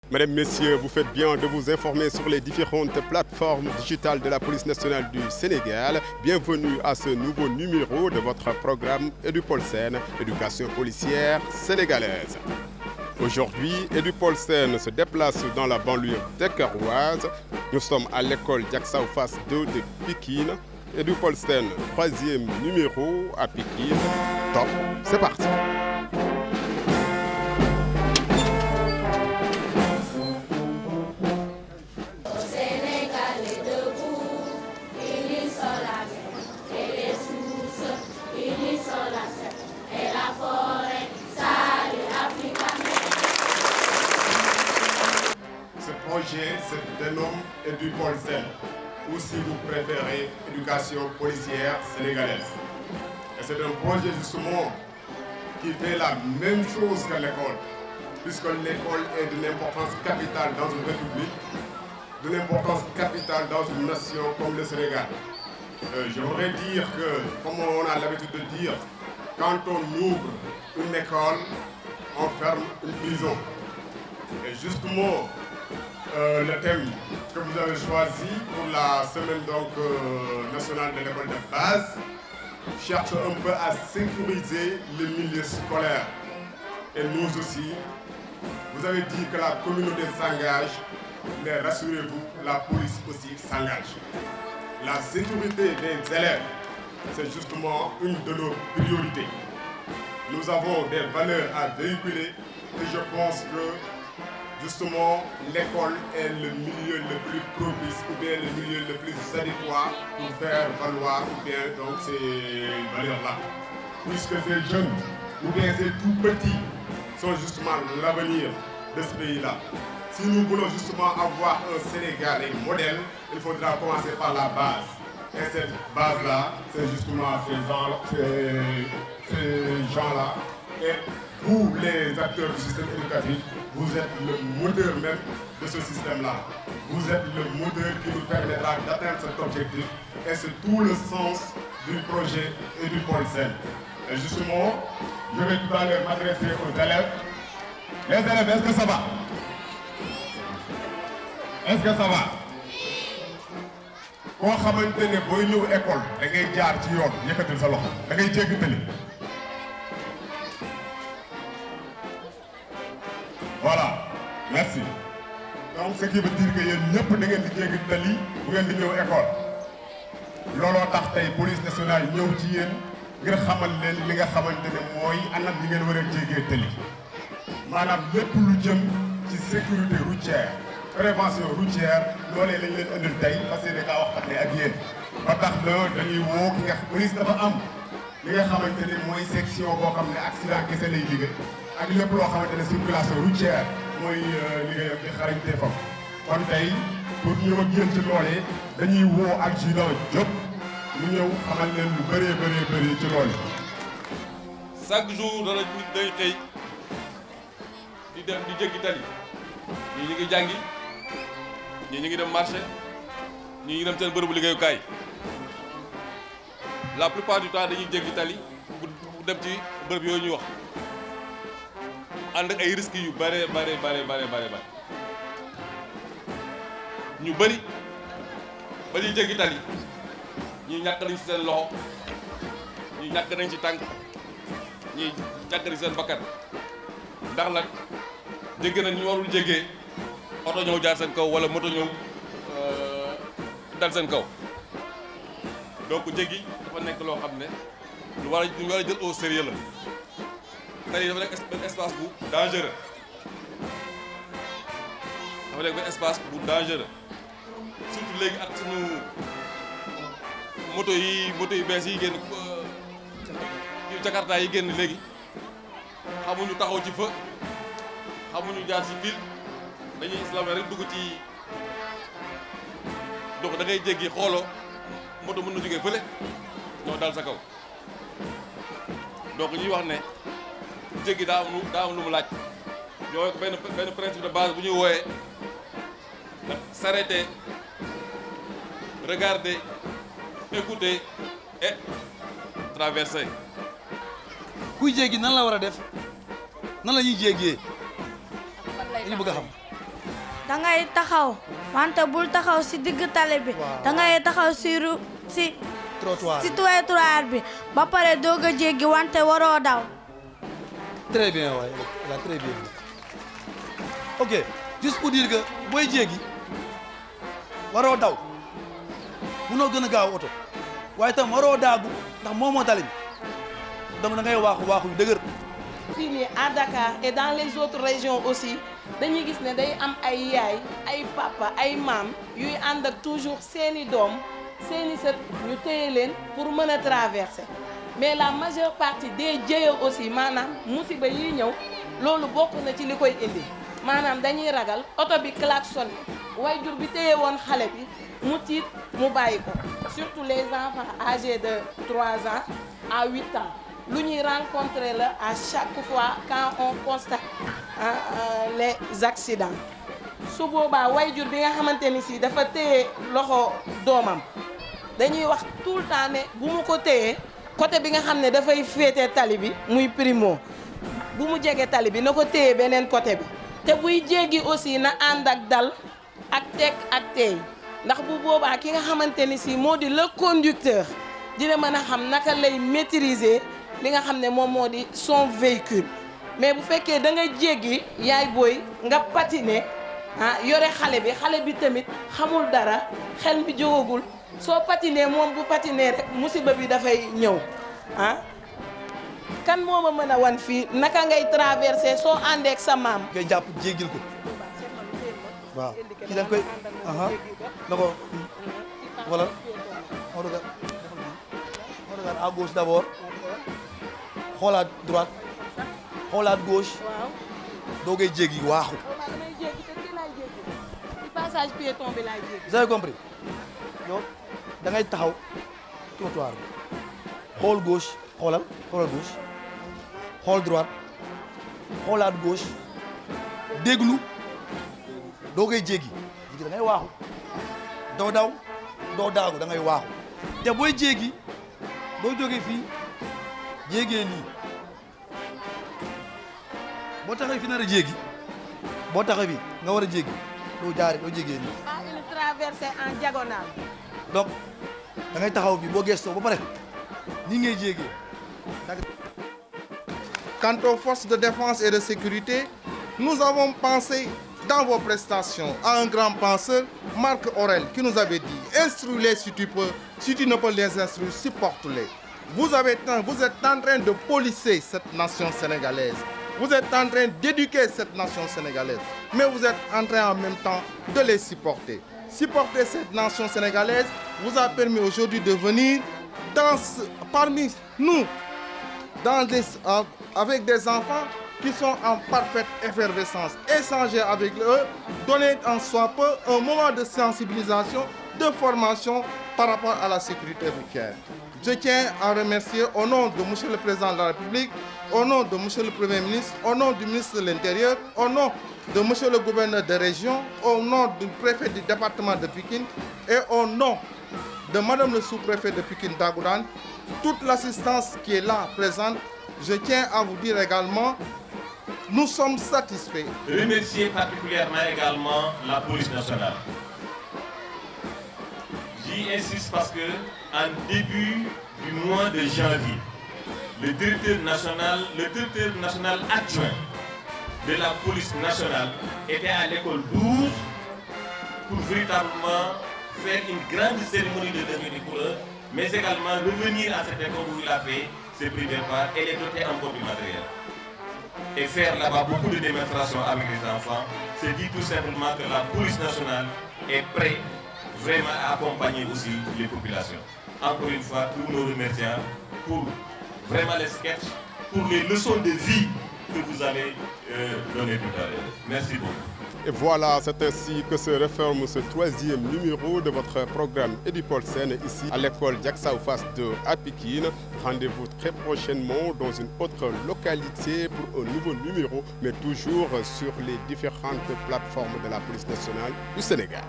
Mesdames, Messieurs, vous faites bien de vous informer sur les différentes plateformes digitales de la police nationale du Sénégal. Bienvenue à ce nouveau numéro de votre programme EduPolSen, éducation policière sénégalaise. Aujourd'hui, EduPolSen se déplace dans la banlieue dakaroise. Nous sommes à l'école Diacksao Fass 2 de Pikine. EduPolSen, troisième numéro à Pikine. Top, c'est parti. Se dénomme EduPolSen, ou si vous préférez, éducation policière sénégalaise. Et c'est un projet justement qui fait la même chose que l'école, puisque l'école est d'une importance capitale dans une république, d'une importance capitale dans une nation comme le Sénégal. J'aimerais dire que, comme on a l'habitude de dire, quand on ouvre une école, on ferme une prison. Et justement, le thème que vous avez choisi pour la semaine nationale de l'école de base cherche un peu à sécuriser le milieu scolaire. Et nous aussi, vous avez dit que la communauté s'engage, mais rassurez-vous, la police aussi s'engage. La sécurité des élèves, c'est justement une de nos priorités. Nous avons des valeurs à véhiculer et je pense que justement, l'école est le milieu le plus propice ou bien le milieu le plus adéquat pour faire valoir ou bien donc ces valeurs-là. Puisque ces jeunes ou bien ces tout petits sont justement l'avenir de ce pays-là. Si nous voulons justement avoir un Sénégalais modèle, il faudra commencer par la base. Et cette base-là, c'est justement ces gens-là. Et vous, les acteurs du système éducatif, vous êtes le moteur même de ce système-là. Vous êtes le moteur qui nous permettra d'atteindre cet objectif. Et c'est tout le sens du projet EduPolSen. Et justement, je vais tout à l'heure m'adresser aux élèves. Les élèves, est-ce que ça va? Est-ce que ça va? Koo xamante ne booy ñëw école da ngay jaar ci yoon yëkkatil sa loxo da ngay jéggi tali. Voilà, merci. Donc ce qui veut dire que yéen ñëpp da ngeen di jéggi tali bu ngeen di ñëw école. Looloo tax tey police nationale ñëw ci yéen ngir xamal leen li nga xamante ne mooy anam yi ngeen war a jéggee tali. Maanaam lépp lu jëm ci sécurité routière, prévention routière loolee lañ leen indil tey parce que kaa waxtaanee ak yéen. Ba tax na dañuy woo ki nga police dafa am li nga xamante ne mooy section boo xam ne accident kese lay liggéey. ak lépp loo xamante ne circulation routière mooy liggéeyam di xarañte fam kon tey pour ñëw ak yéen ci loolee dañuy woo adjudant Diop mu ñëw xamal leen lu bëree ci loole. Chaque jour dana nit day xëy di dem di jéggi tali ñii ñu ngi jàngi ñii ñu ngi dem marché ñii ñu ngi dem seen bërëbu liggéeyukaay la plupart du temps dañuy jéggi tali bu dem ci bërëb yooyu ñuy wax. ànd ak ay risques yu bare ñu bëri ba ñuy jéggi tali ñii ñàkk nañ ci seen loxo ñii ñàkk nañ ci tànk ñii ñàkk nañ seen bakkan ndax nag jéggi nañ ñu warul jéggee oto ñëw jaar seen kaw wala moto ñëw dal seen kaw donc jéggi dafa nekk loo xam ne lu war a jël au sérieux la. tali dafa nekk benn espace bu dangereux surtout léegi ak sunu moto yu bees yi génn Jakarta yi génn léegi xamuñu taxaw ci feu xamuñu jaar ci fil dañuy islamé rek dugg ci donc da ngay jéggi xooloo moto mën na jógee fële ñoo dal sa kaw donc ñuy wax ne jéggi daa am lu mu laaj ñoo benn principe de base bu ñuy wooyee s'arrêter regarder écouter et traverser. kuy jéggi nan la war a def nan la ñuy jéggee dañu bëgg a xam. da ngay taxaw wante bul taxaw si digg tali bi. da ngay taxaw si trottoir bi ba pare doog a jéggi wante waroo daw. très bien waaye là très bien ok juste pour dire que booy jéggi waroo daw munoo gën a gaaw oto waaye tam waroo daagu ndax moomoo tali bi donc da ngay waaxu yu dëgër. fii nii à Dakar et dans les autres régions aussi dañuy gis ne day am ay yaay ay papa ay maam yuy ànd ak toujours seeni doom seeni sët ñu téye leen pour mën a traverser mais la majeure partie des jëye aussi maanaam musiba yiy ñëw loolu bokk na ci li koy indi maanaam dañuy ragal oto bi klaxonné waajur bi téye woon xale bi mu tiit mu bàyyi ko surtout les enfants âgés de 3 ans à 8 ans lu ñuy rencontrer la à chaque fois quand on constate les accidents su boobaa waajur bi nga xamante ni si dafa téye loxo doomam dañuy wax tout le temps ne bu mu ko téyee côté bi nga xam ne dafay féete tali bi muy primo bu mu jege tali bi na ko téye beneen côté bi te buy jéggi aussi na ànd ak dal ak teg ak teey ndax bu boobaa ki nga xamante ni si moo di le conducteur dina mën a xam naka lay maîtriser li nga xam ne moom moo di son véhicule mais bu fekkee da nga jéggi yaay booy nga patiner yore xale bi tamit xamul dara xel mi jógagul soo patiner moom bu patiner rek musiba bi dafay ñëw kan moo ma mën a wan fii naka ngay traverser soo àndeek sa maam. ngay jàpp jéggil ko waaw kii da nga koy na ko wala on regarde à gauche d'abord xoolaat droite xoolaat gauche doo ngay jéggi waaxu. passage piéton bi laay jéggi. vous avez compris yow da ngay taxaw trottoir bi xool gauche xoolal gauche xool droite xoolaat gauche déglu doo ngay jéggi da ngay waaxu doo daw doo daagu da ngay waaxu te booy jéggi boo jógee fii jéggee nii boo taxee fi nar a jéggi boo taxee fi nga war a jéggi doo jéggee nii. une traversée en diagonale. donc da ngay taxaw bi boo gestoo ba pare ni ngay jéggee. Quant aux forces de défense et de sécurité, nous avons pensé dans vos prestations à un grand penseur, Marc Aurèle, qui nous avait dit « Instruis-les si tu peux, si tu ne peux les instruire, supporte-les ». Vous êtes en train de policer cette nation sénégalaise. Vous êtes en train d'éduquer cette nation sénégalaise. Mais vous êtes en train en même temps de les supporter. Supporter cette nation sénégalaise vous a permis aujourd'hui de venir parmi nous, avec des enfants qui sont en parfaite effervescence, échanger avec eux, donner en soi peu un moment de sensibilisation, de formation par rapport à la sécurité routière. Je tiens à remercier au nom de M. le Président de la République, au nom de M. le Premier ministre, au nom du ministre de l'Intérieur, au nom de M. le gouverneur de région, au nom du préfet du département de Pikine et au nom de Mme le sous-préfet de Pikine Dagoudane, toute l'assistance qui est là présente. Je tiens à vous dire également, nous sommes satisfaits. Remercier particulièrement également la police nationale. J'y insiste parce que en début du mois de janvier, le directeur national adjoint de la police nationale était à l'école 12 pour véritablement faire une grande cérémonie de levée des couleurs, mais également revenir à cette école où il a fait ses premiers pas et les doter encore du matériel. Et faire là-bas beaucoup de démonstrations avec les enfants, c'est dire tout simplement que la police nationale est prête vraiment à accompagner aussi les populations. Encore une fois, tous nos remerciements pour vraiment les sketchs, pour les leçons de vie que vous avez données tout à l'heure. Merci beaucoup. Et voilà, c'est ainsi que se referme ce 3e numéro de votre programme Edupolsen ici à l'école Diacksao Phase 2 à Pikine. Rendez-vous très prochainement dans une autre localité pour un nouveau numéro, mais toujours sur les différentes plateformes de la police nationale du Sénégal.